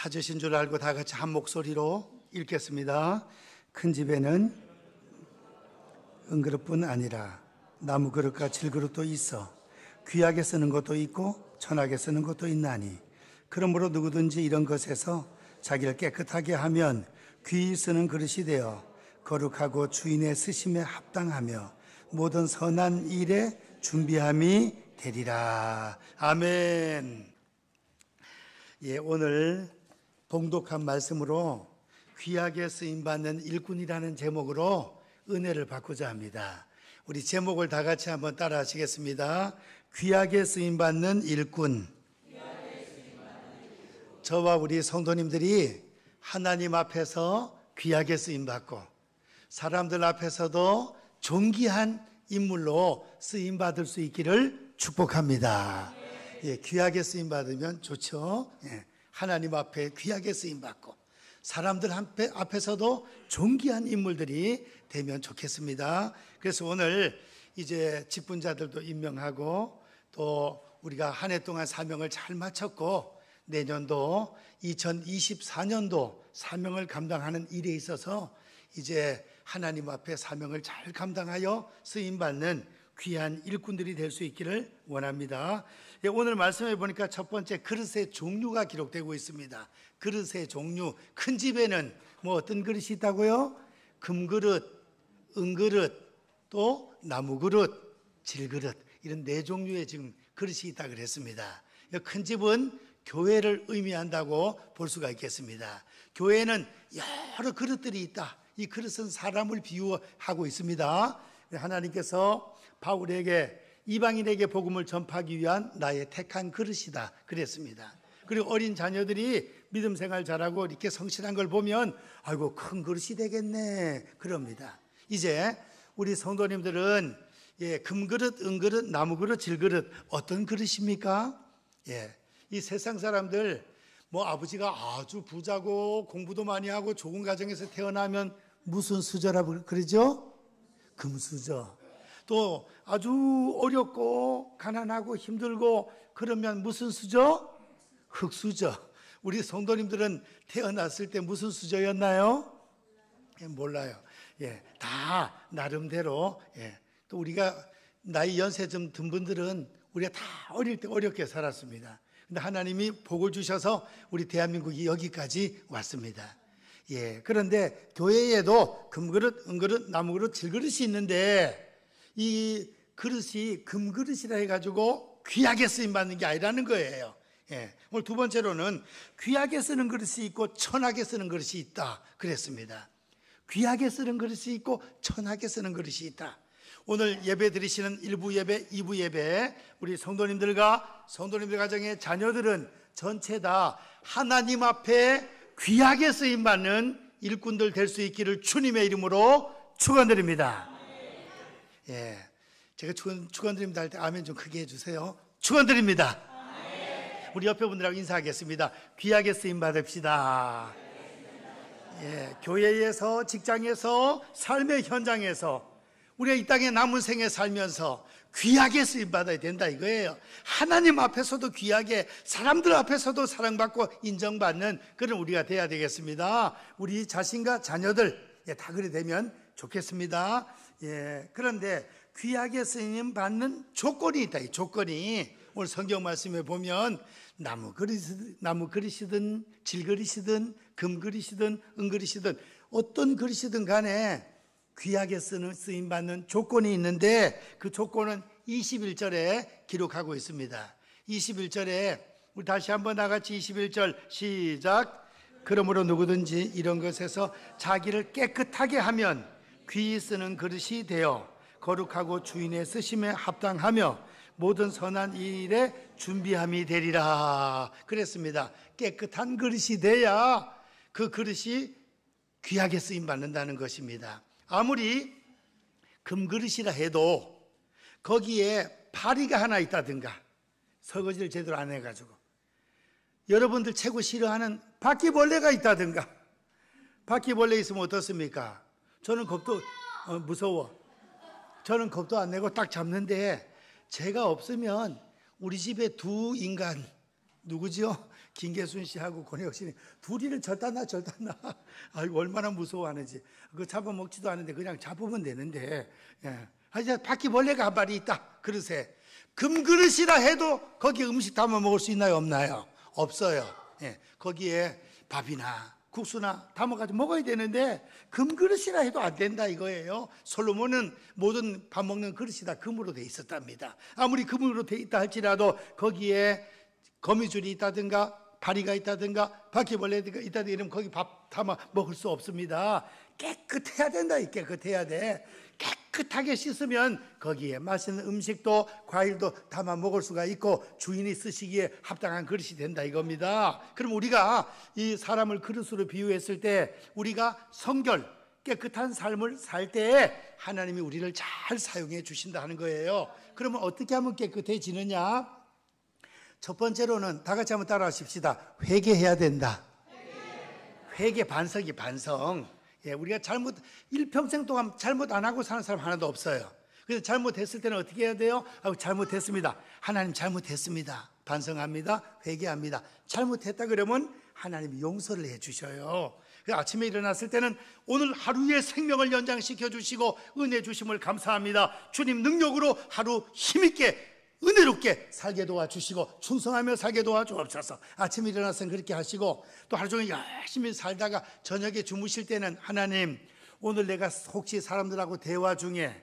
찾으신 줄 알고 다 같이 한 목소리로 읽겠습니다. 큰 집에는 은그릇뿐 아니라 나무 그릇과 질그릇도 있어 귀하게 쓰는 것도 있고 천하게 쓰는 것도 있나니 그러므로 누구든지 이런 것에서 자기를 깨끗하게 하면 귀히 쓰는 그릇이 되어 거룩하고 주인의 쓰심에 합당하며 모든 선한 일에 준비함이 되리라. 아멘. 예, 오늘 봉독한 말씀으로 귀하게 쓰임받는 일꾼이라는 제목으로 은혜를 받고자 합니다. 우리 제목을 다 같이 한번 따라 하시겠습니다. 귀하게 쓰임받는 일꾼. 저와 우리 성도님들이 하나님 앞에서 귀하게 쓰임받고 사람들 앞에서도 존귀한 인물로 쓰임받을 수 있기를 축복합니다. 예, 귀하게 쓰임받으면 좋죠. 예, 하나님 앞에 귀하게 쓰임받고 사람들 앞에서도 존귀한 인물들이 되면 좋겠습니다. 그래서 오늘 이제 직분자들도 임명하고 또 우리가 한 해 동안 사명을 잘 마쳤고 내년도 2024년도 사명을 감당하는 일에 있어서 이제 하나님 앞에 사명을 잘 감당하여 쓰임받는 귀한 일꾼들이 될 수 있기를 원합니다. 예, 오늘 말씀해 보니까 첫 번째 그릇의 종류가 기록되고 있습니다. 그릇의 종류. 큰 집에는 뭐 어떤 그릇이 있다고요? 금그릇, 은그릇, 또 나무그릇, 질그릇, 이런 네 종류의 지금 그릇이 있다 그랬습니다. 큰 집은 교회를 의미한다고 볼 수가 있겠습니다. 교회는 여러 그릇들이 있다. 이 그릇은 사람을 비유하고 있습니다. 하나님께서 바울에게 이방인에게 복음을 전파하기 위한 나의 택한 그릇이다 그랬습니다. 그리고 어린 자녀들이 믿음 생활 잘하고 이렇게 성실한 걸 보면 아이고 큰 그릇이 되겠네 그럽니다. 이제 우리 성도님들은 예, 금그릇, 은그릇, 나무그릇, 질그릇 어떤 그릇입니까? 예, 이 세상 사람들 뭐 아버지가 아주 부자고 공부도 많이 하고 좋은 가정에서 태어나면 무슨 수저라고 그러죠? 금수저. 또 아주 어렵고 가난하고 힘들고 그러면 무슨 수저? 흙수저. 우리 성도님들은 태어났을 때 무슨 수저였나요? 예, 몰라요. 예, 다 나름대로. 예, 또 우리가 나이 연세 좀 든 분들은 우리가 다 어릴 때 어렵게 살았습니다. 근데 하나님이 복을 주셔서 우리 대한민국이 여기까지 왔습니다. 예, 그런데 교회에도 금그릇, 은그릇, 나무그릇, 질그릇이 있는데 이 그릇이 금그릇이라 해가지고 귀하게 쓰임받는 게 아니라는 거예요. 예, 오늘 두 번째로는 귀하게 쓰는 그릇이 있고 천하게 쓰는 그릇이 있다 그랬습니다. 귀하게 쓰는 그릇이 있고 천하게 쓰는 그릇이 있다. 오늘 예배 드리시는 1부 예배, 2부 예배 우리 성도님들과 성도님들 가정의 자녀들은 전체 다 하나님 앞에 귀하게 쓰임받는 일꾼들 될 수 있기를 주님의 이름으로 축원드립니다. 예, 제가 축원드립니다 할 때 아멘 좀 크게 해주세요. 축원드립니다. 우리 옆에 분들하고 인사하겠습니다. 귀하게 쓰임받읍시다. 예, 교회에서, 직장에서, 삶의 현장에서 우리가 이 땅에 남은 생에 살면서 귀하게 쓰임받아야 된다 이거예요. 하나님 앞에서도 귀하게, 사람들 앞에서도 사랑받고 인정받는 그런 우리가 돼야 되겠습니다. 우리 자신과 자녀들 다 그래 되면 좋겠습니다. 예, 그런데 귀하게 쓰임받는 조건이 있다. 이 조건이 오늘 성경 말씀에 보면 나무 그릇이든 질그릇이든 금그릇이든 은그릇이든 어떤 그릇이든 간에 귀하게 쓰임받는 조건이 있는데 그 조건은 21절에 기록하고 있습니다. 21절에 우리 다시 한번 나같이 21절 시작. 그러므로 누구든지 이런 것에서 자기를 깨끗하게 하면 귀히 쓰는 그릇이 되어 거룩하고 주인의 쓰심에 합당하며 모든 선한 일에 준비함이 되리라 그랬습니다. 깨끗한 그릇이 돼야 그 그릇이 귀하게 쓰임받는다는 것입니다. 아무리 금그릇이라 해도 거기에 파리가 하나 있다든가 설거지를 제대로 안 해가지고 여러분들 최고 싫어하는 바퀴벌레가 있다든가 바퀴벌레 있으면 어떻습니까? 저는 겁도 무서워. 저는 겁도 안 내고 딱 잡는데 제가 없으면 우리 집에 두 인간 누구지요? 김계순 씨하고 권혁 씨는 둘이는 절단 나. 아이고 얼마나 무서워하는지. 그거 잡아먹지도 않는데 그냥 잡으면 되는데. 예. 이제 바퀴벌레가 한 마리 있다 그릇에. 금그릇이라 해도 거기에 음식 담아 먹을 수 있나요, 없나요? 없어요. 예. 거기에 밥이나 국수나 담아가지고 먹어야 되는데 금그릇이라 해도 안 된다 이거예요. 솔로몬은 모든 밥 먹는 그릇이 다 금으로 돼 있었답니다. 아무리 금으로 돼 있다 할지라도 거기에 거미줄이 있다든가 파리가 있다든가 바퀴벌레가 있다든가 이러면 거기 밥 담아 먹을 수 없습니다. 깨끗해야 된다. 깨끗해야 돼. 깨끗하게 씻으면 거기에 맛있는 음식도 과일도 담아 먹을 수가 있고 주인이 쓰시기에 합당한 그릇이 된다 이겁니다. 그럼 우리가 이 사람을 그릇으로 비유했을 때 우리가 성결 깨끗한 삶을 살 때 하나님이 우리를 잘 사용해 주신다 하는 거예요. 그러면 어떻게 하면 깨끗해지느냐? 첫 번째로는 다 같이 한번 따라 하십시다. 회개해야 된다. 회개 반성이 반성. 예, 우리가 일평생 동안 잘못 안 하고 사는 사람 하나도 없어요. 그래서 잘못했을 때는 어떻게 해야 돼요? 잘못했습니다. 하나님 잘못했습니다. 반성합니다. 회개합니다. 잘못했다 그러면 하나님이 용서를 해 주셔요. 아침에 일어났을 때는 오늘 하루의 생명을 연장시켜 주시고 은혜 주심을 감사합니다. 주님 능력으로 하루 힘있게 은혜롭게 살게 도와주시고 충성하며 살게 도와주옵소서. 아침에 일어나서는 그렇게 하시고 또 하루 종일 열심히 살다가 저녁에 주무실 때는 하나님 오늘 내가 혹시 사람들하고 대화 중에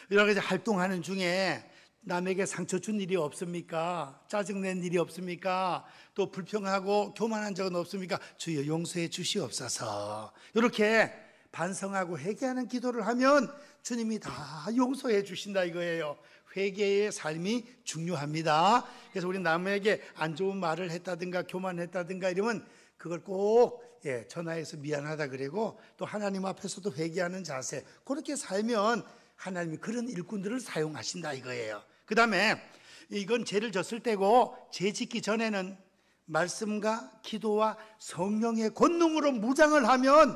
여러 가지 활동하는 중에 남에게 상처 준 일이 없습니까? 짜증낸 일이 없습니까? 또 불평하고 교만한 적은 없습니까? 주여 용서해 주시옵소서. 이렇게 반성하고 회개하는 기도를 하면 주님이 다 용서해 주신다 이거예요. 회개의 삶이 중요합니다. 그래서 우리 남에게 안 좋은 말을 했다든가 교만했다든가 이러면 그걸 꼭 전화해서 미안하다 그러고 또 하나님 앞에서도 회개하는 자세, 그렇게 살면 하나님이 그런 일꾼들을 사용하신다 이거예요. 그 다음에 이건 죄를 졌을 때고 죄 짓기 전에는 말씀과 기도와 성령의 권능으로 무장을 하면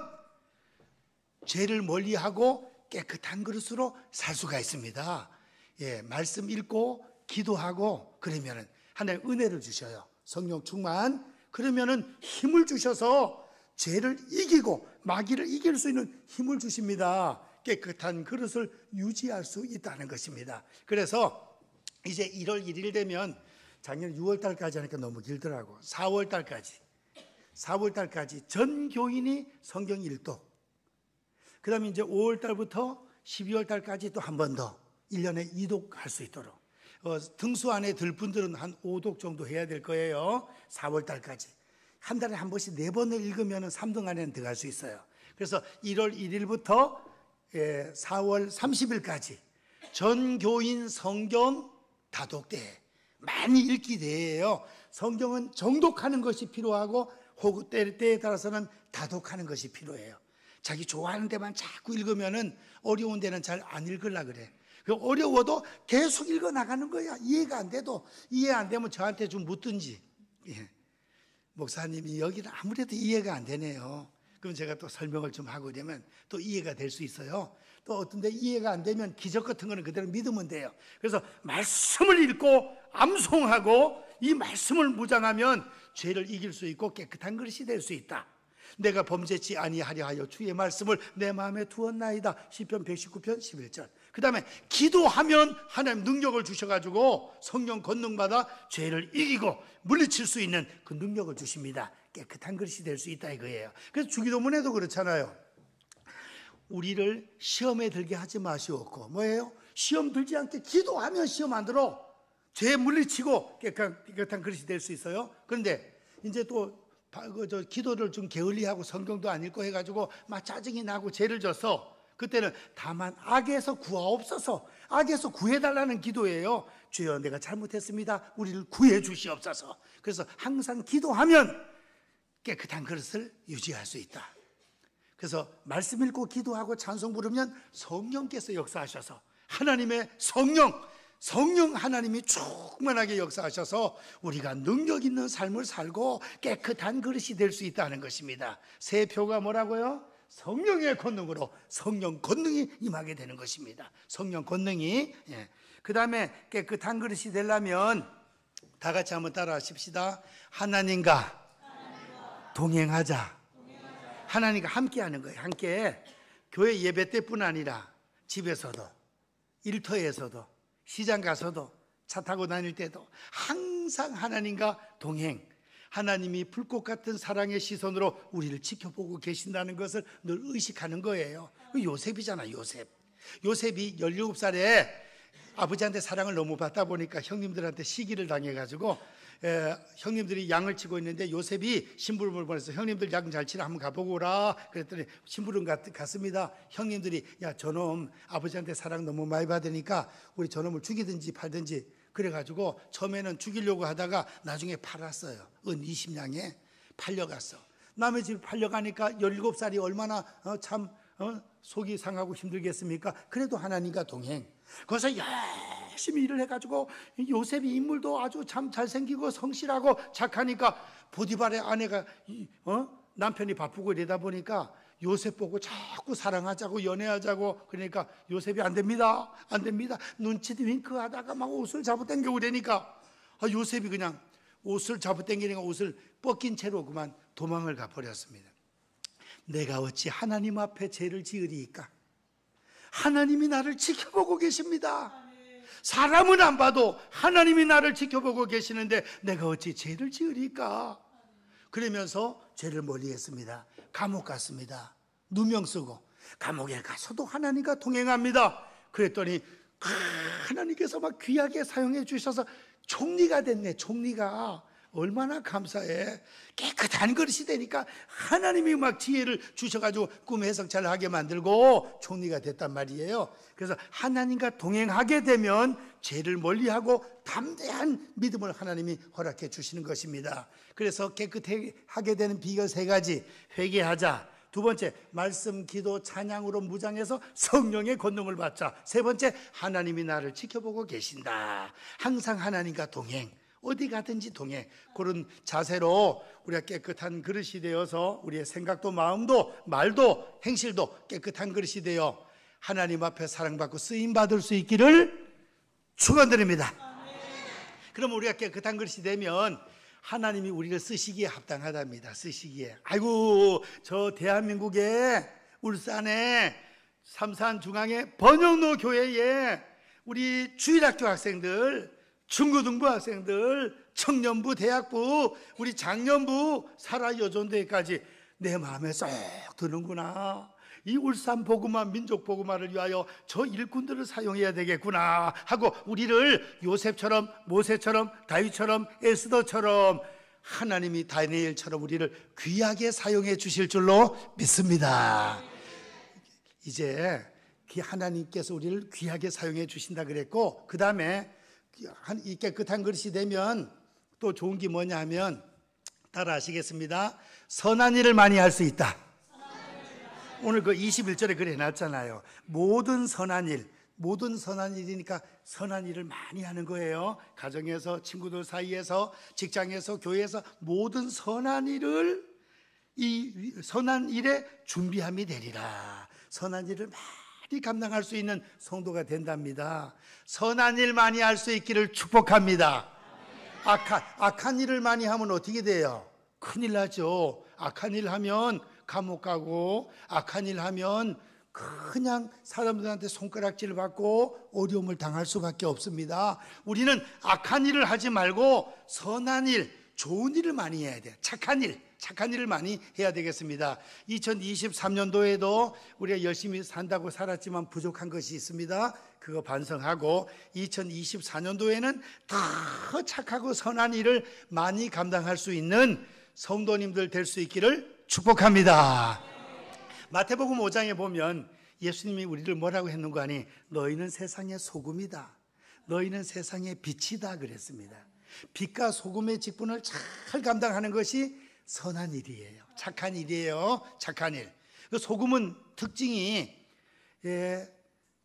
죄를 멀리하고 깨끗한 그릇으로 살 수가 있습니다. 말씀 읽고 기도하고 그러면은 하나님 은혜를 주셔요. 성령 충만. 그러면은 힘을 주셔서 죄를 이기고 마귀를 이길 수 있는 힘을 주십니다. 깨끗한 그릇을 유지할 수 있다는 것입니다. 그래서 이제 1월 1일 되면 작년 6월 달까지 하니까 너무 길더라고. 4월 달까지 전 교인이 성경 읽독. 그 다음에 이제 5월 달부터 12월 달까지 또 한 번 더 1년에 2독 할 수 있도록 등수 안에 들 분들은 한 5독 정도 해야 될 거예요. 4월 달까지 한 달에 한 번씩 4번을 읽으면 3등 안에는 들어갈 수 있어요. 그래서 1월 1일부터 4월 30일까지 전교인 성경 다독대 많이 읽기 대회예요. 성경은 정독하는 것이 필요하고 혹은 때에 따라서는 다독하는 것이 필요해요. 자기 좋아하는 데만 자꾸 읽으면은 어려운 데는 잘 안 읽으려고 그래. 어려워도 계속 읽어 나가는 거야. 이해가 안 돼도. 이해 안 되면 저한테 좀 묻든지. 목사님이 여기는 아무래도 이해가 안 되네요. 그럼 제가 또 설명을 좀 하고 이러면 또 이해가 될 수 있어요. 또 어떤 데 이해가 안 되면 기적 같은 거는 그대로 믿으면 돼요. 그래서 말씀을 읽고 암송하고 이 말씀을 무장하면 죄를 이길 수 있고 깨끗한 그릇이 될 수 있다. 내가 범죄치 아니하려 하여 주의 말씀을 내 마음에 두었나이다. 시편 119편 11절. 그 다음에 기도하면 하나님 능력을 주셔가지고 성령 권능받아 죄를 이기고 물리칠 수 있는 그 능력을 주십니다. 깨끗한 그릇이 될 수 있다 이거예요. 그래서 주기도문에도 그렇잖아요. 우리를 시험에 들게 하지 마시옵고 뭐예요? 시험 들지 않게 기도하면 시험 안 들어. 죄 물리치고 깨끗한 그릇이 될 수 있어요. 그런데 이제 또 기도를 좀 게을리하고 성경도 안 읽고 해가지고 막 짜증이 나고 죄를 져서 그때는 다만 악에서 구하옵소서. 악에서 구해달라는 기도예요. 주여 내가 잘못했습니다. 우리를 구해 주시옵소서. 그래서 항상 기도하면 깨끗한 그릇을 유지할 수 있다. 그래서 말씀 읽고 기도하고 찬송 부르면 성령께서 역사하셔서 하나님의 성령 하나님이 충만하게 역사하셔서 우리가 능력 있는 삶을 살고 깨끗한 그릇이 될 수 있다는 것입니다. 새 표가 뭐라고요? 성령의 권능으로 성령 권능이 임하게 되는 것입니다. 성령 권능이. 그 다음에 깨끗한 그릇이 되려면 다 같이 한번 따라 하십시다. 하나님과 동행하자. 하나님과 함께 하는 거예요. 함께. 교회 예배 때뿐 아니라 집에서도, 일터에서도, 시장 가서도, 차 타고 다닐 때도 항상 하나님과 동행. 하나님이 불꽃 같은 사랑의 시선으로 우리를 지켜보고 계신다는 것을 늘 의식하는 거예요. 요셉이잖아, 요셉. 요셉이 17살에 아버지한테 사랑을 너무 받다 보니까 형님들한테 시기를 당해가지고 형님들이 양을 치고 있는데 요셉이 심부름을 보내서 형님들 양 잘 치라 한번 가보고 오라 그랬더니 심부름 갔습니다. 형님들이 야 저놈 아버지한테 사랑 너무 많이 받으니까 우리 저놈을 죽이든지 팔든지 그래가지고 처음에는 죽이려고 하다가 나중에 팔았어요. 은 20냥에 팔려갔어. 남의 집 팔려가니까 17살이 얼마나 속이 상하고 힘들겠습니까? 그래도 하나님과 동행. 거기서 열심히 일을 해가지고 요셉이 인물도 아주 참 잘생기고 성실하고 착하니까 보디발의 아내가 남편이 바쁘고 이러다 보니까 요셉 보고 자꾸 사랑하자고 연애하자고 그러니까 요셉이 안 됩니다. 안 됩니다. 눈치도 윙크하다가 막 옷을 잡아당기고 그러니까 요셉이 그냥 옷을 잡아당기니까 옷을 뻗긴 채로 그만 도망을 가버렸습니다. 내가 어찌 하나님 앞에 죄를 지으리이까? 하나님이 나를 지켜보고 계십니다. 사람은 안 봐도 하나님이 나를 지켜보고 계시는데 내가 어찌 죄를 지으리까? 그러면서 죄를 멀리했습니다. 감옥 갔습니다. 누명 쓰고 감옥에 가서도 하나님과 동행합니다. 그랬더니 하나님께서 막 귀하게 사용해 주셔서 총리가 됐네. 총리가 얼마나 감사해. 깨끗한 그릇이 되니까 하나님이 막 지혜를 주셔가지고 꿈 해석 잘 하게 만들고 총리가 됐단 말이에요. 그래서 하나님과 동행하게 되면 죄를 멀리하고 담대한 믿음을 하나님이 허락해 주시는 것입니다. 그래서 깨끗하게 되는 비결 3가지. 회개하자. 2번째, 말씀, 기도, 찬양으로 무장해서 성령의 권능을 받자. 3번째, 하나님이 나를 지켜보고 계신다. 항상 하나님과 동행. 어디 가든지 동행. 그런 자세로 우리가 깨끗한 그릇이 되어서 우리의 생각도 마음도 말도 행실도 깨끗한 그릇이 되어 하나님 앞에 사랑받고 쓰임받을 수 있기를 축원드립니다. 그럼 우리가 깨끗한 그릇이 되면 하나님이 우리를 쓰시기에 합당하답니다. 쓰시기에. 아이고 저 대한민국에 울산에 삼산중앙의 번영로 교회에 우리 주일학교 학생들 중고등부 학생들, 청년부, 대학부, 우리 장년부, 살아여존대까지 내 마음에 쏙 드는구나. 이 울산 복음화, 민족 복음화를 위하여 저 일꾼들을 사용해야 되겠구나 하고 우리를 요셉처럼, 모세처럼, 다윗처럼, 에스더처럼 하나님이 다니엘처럼 우리를 귀하게 사용해 주실 줄로 믿습니다. 이제 하나님께서 우리를 귀하게 사용해 주신다 그랬고 그 다음에 이 깨끗한 그릇이 되면 또 좋은 게 뭐냐 하면 따라 하시겠습니다. 선한 일을 많이 할 수 있다. 오늘 그 21절에 그래 놨잖아요. 모든 선한 일, 모든 선한 일이니까 선한 일을 많이 하는 거예요. 가정에서, 친구들 사이에서, 직장에서, 교회에서 모든 선한 일을 이 선한 일에 준비함이 되리라. 선한 일을 많이 감당할 수 있는 성도가 된답니다. 선한 일 많이 할 수 있기를 축복합니다. 악한 일을 많이 하면 어떻게 돼요? 큰일 나죠. 악한 일 하면 감옥 가고 악한 일 하면 그냥 사람들한테 손가락질을 받고 어려움을 당할 수밖에 없습니다. 우리는 악한 일을 하지 말고 선한 일, 좋은 일을 많이 해야 돼요. 착한 일을 많이 해야 되겠습니다. 2023년도에도 우리가 열심히 산다고 살았지만 부족한 것이 있습니다. 그거 반성하고 2024년도에는 더 착하고 선한 일을 많이 감당할 수 있는 성도님들 될 수 있기를 축복합니다. 마태복음 5장에 보면 예수님이 우리를 뭐라고 했는가 하니 너희는 세상의 소금이다. 너희는 세상의 빛이다 그랬습니다. 빛과 소금의 직분을 잘 감당하는 것이 선한 일이에요. 착한 일이에요. 착한 일. 그 소금은 특징이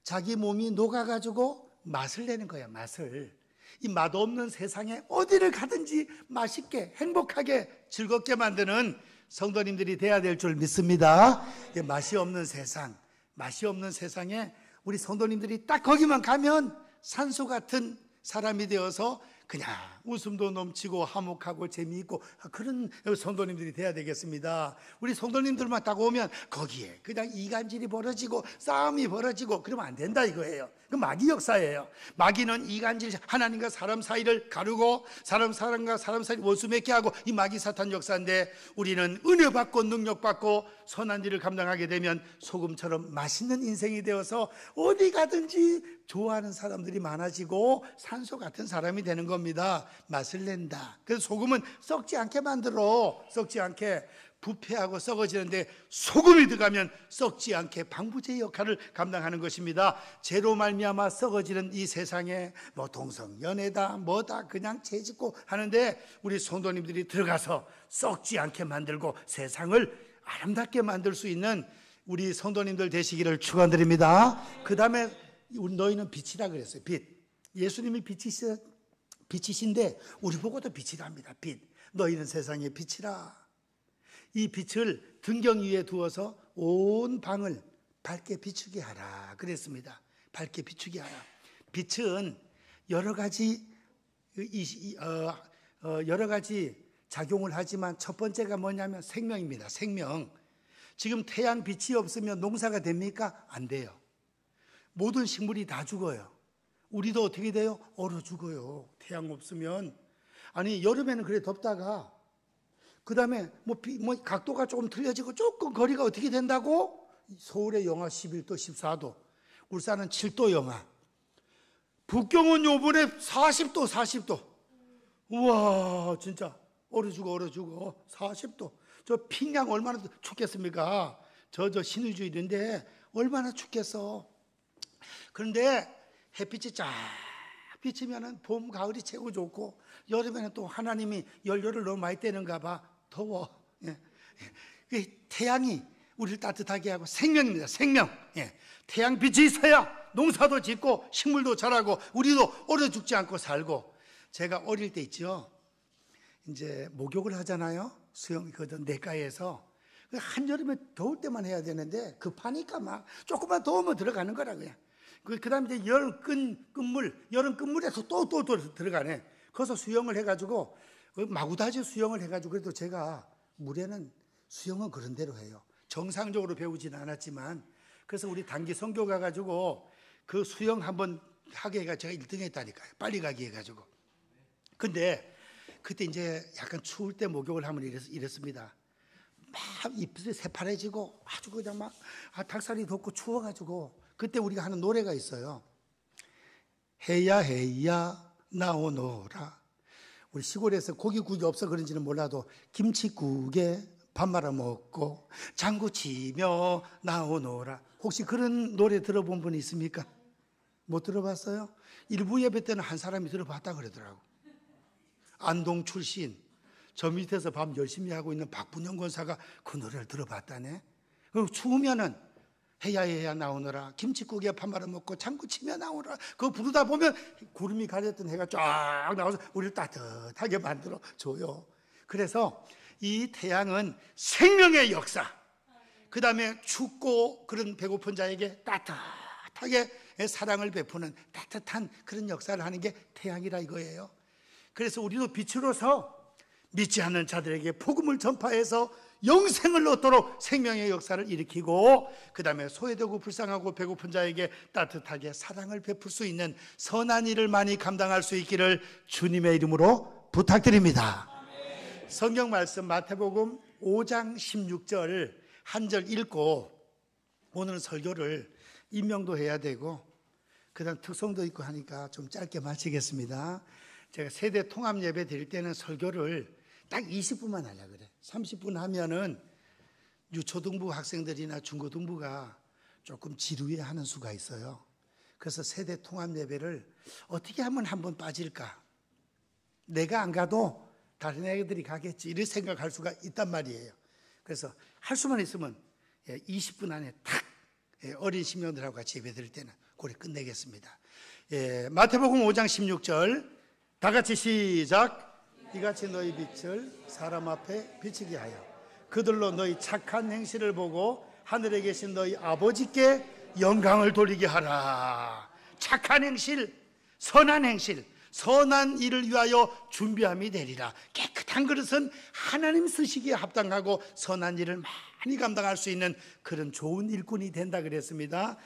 자기 몸이 녹아가지고 맛을 내는 거야. 맛을. 이 맛없는 세상에 어디를 가든지 맛있게 행복하게 즐겁게 만드는 성도님들이 돼야 될 줄 믿습니다. 맛이 없는 세상에 우리 성도님들이 딱 거기만 가면 산소 같은 사람이 되어서 그냥 웃음도 넘치고 화목하고 재미있고 그런 성도님들이 돼야 되겠습니다. 우리 성도님들만 딱 오면 거기에 그냥 이간질이 벌어지고 싸움이 벌어지고 그러면 안 된다 이거예요. 그 마귀 역사예요. 마귀는 이간질, 하나님과 사람 사이를 가르고 사람과 사람 사이를 원수 맺게 하고 이 마귀 사탄 역사인데, 우리는 은혜 받고 능력 받고 선한 일을 감당하게 되면 소금처럼 맛있는 인생이 되어서 어디 가든지 좋아하는 사람들이 많아지고 산소 같은 사람이 되는 겁니다. 맛을 낸다. 그래서 소금은 썩지 않게 만들어. 썩지 않게. 부패하고 썩어지는데 소금이 들어가면 썩지 않게 방부제 역할을 감당하는 것입니다. 죄로 말미암아 썩어지는 이 세상에 뭐 동성연애다 뭐다 그냥 죄짓고 하는데, 우리 성도님들이 들어가서 썩지 않게 만들고 세상을 아름답게 만들 수 있는 우리 성도님들 되시기를 축원드립니다. 그 다음에 너희는 빛이라 그랬어요. 빛. 예수님이 빛이신데 우리 보고도 빛이랍니다. 빛. 너희는 세상의 빛이라. 이 빛을 등경 위에 두어서 온 방을 밝게 비추게 하라 그랬습니다. 밝게 비추게 하라. 빛은 여러 가지 작용을 하지만 첫 번째가 뭐냐면 생명입니다. 생명. 지금 태양 빛이 없으면 농사가 됩니까? 안 돼요. 모든 식물이 다 죽어요. 우리도 어떻게 돼요? 얼어 죽어요. 태양 없으면. 아니 여름에는 그래 덥다가 그 다음에 뭐 각도가 조금 틀려지고 조금 거리가 어떻게 된다고? 서울의 영하 11도 14도, 울산은 7도 영하, 북경은 요번에 40도. 우와 진짜 얼어 죽어 40도. 저 평양 얼마나 춥겠습니까? 저 신의주일인데 얼마나 춥겠어. 그런데 햇빛이 쫙 비치면은 봄 가을이 최고 좋고, 여름에는 또 하나님이 연료를 너무 많이 떼는가 봐. 더워. 태양이 우리를 따뜻하게 하고 생명입니다. 생명. 태양 빛이 있어야 농사도 짓고 식물도 자라고 우리도 얼어 죽지 않고 살고. 제가 어릴 때 있죠. 이제 목욕을 하잖아요. 수영이거든 내과에서. 한여름에 더울 때만 해야 되는데 급하니까 막 조금만 더우면 들어가는 거라 그냥. 그 다음에 이제 여름 끝물에서 또 들어가네. 거기서 수영을 해가지고 마구다지 수영을 해가지고, 그래도 제가 물에는 수영은 그런 대로 해요. 정상적으로 배우지는 않았지만, 그래서 우리 단기 선교 가가지고 그 수영 한번 하게 해가 제가 1등 했다니까요. 빨리 가게 해가지고. 근데 그때 이제 약간 추울 때 목욕을 하면 이랬습니다. 막 입술이 새파래지고 아주 그냥 막 닭살이 돋고 추워가지고, 그때 우리가 하는 노래가 있어요. 해야 나오노라. 우리 시골에서 고기국이 없어 그런지는 몰라도 김치국에 밥 말아 먹고 장구 치며 나오노라. 혹시 그런 노래 들어본 분 있습니까? 못 들어봤어요? 일부 예배 때는 한 사람이 들어봤다 그러더라고. 안동 출신, 저 밑에서 밤 열심히 하고 있는 박분영 권사가 그 노래를 들어봤다네. 그리고 추우면은 해야 나오너라, 김치국에 밥 말아 먹고 장구 치며 나오너라, 그거 부르다 보면 구름이 가렸던 해가 쫙 나와서 우리를 따뜻하게 만들어 줘요. 그래서 이 태양은 생명의 역사, 그 다음에 춥고 그런 배고픈 자에게 따뜻하게 사랑을 베푸는 따뜻한 그런 역사를 하는 게 태양이라 이거예요. 그래서 우리도 빛으로서 믿지 않는 자들에게 복음을 전파해서 영생을 얻도록 생명의 역사를 일으키고, 그 다음에 소외되고 불쌍하고 배고픈 자에게 따뜻하게 사랑을 베풀 수 있는 선한 일을 많이 감당할 수 있기를 주님의 이름으로 부탁드립니다. 성경 말씀 마태복음 5장 16절 한 절 읽고 오늘 설교를 임명도 해야 되고 그 다음 특성도 있고 하니까 좀 짧게 마치겠습니다. 제가 세대 통합 예배 드릴 때는 설교를 딱 20분만 하려고 그래. 30분 하면은 유초등부 학생들이나 중고등부가 조금 지루해하는 수가 있어요. 그래서 세대 통합 예배를 어떻게 하면 한번 빠질까? 내가 안 가도 다른 애들이 가겠지, 이런 생각할 수가 있단 말이에요. 그래서 할 수만 있으면 20분 안에 탁 어린 신명들하고 같이 예배 드릴 때는 그래 끝내겠습니다. 마태복음 5장 16절 다 같이 시작. 이같이 너희 빛을 사람 앞에 비치게 하여 그들로 너희 착한 행실을 보고 하늘에 계신 너희 아버지께 영광을 돌리게 하라. 착한 행실, 선한 행실, 선한 일을 위하여 준비함이 되리라. 깨끗한 그릇은 하나님 쓰시기에 합당하고 선한 일을 많이 감당할 수 있는 그런 좋은 일꾼이 된다 그랬습니다.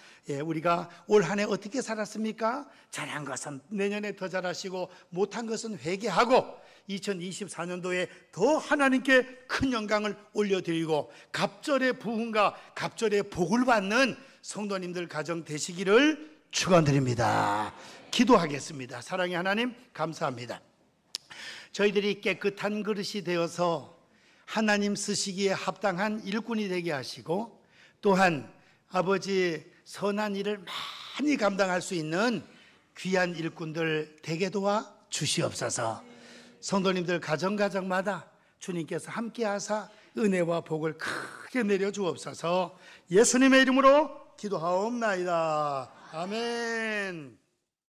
우리가 올 한 해 어떻게 살았습니까? 잘한 것은 내년에 더 잘하시고 못한 것은 회개하고 2024년도에 더 하나님께 큰 영광을 올려드리고 갑절의 부흥과 갑절의 복을 받는 성도님들 가정 되시기를 축원드립니다. 기도하겠습니다. 사랑의 하나님 감사합니다. 저희들이 깨끗한 그릇이 되어서 하나님 쓰시기에 합당한 일꾼이 되게 하시고 또한 아버지 선한 일을 많이 감당할 수 있는 귀한 일꾼들 되게 도와 주시옵소서. 성도님들 가정마다 주님께서 함께 하사 은혜와 복을 크게 내려 주옵소서. 예수님의 이름으로 기도하옵나이다. 아멘.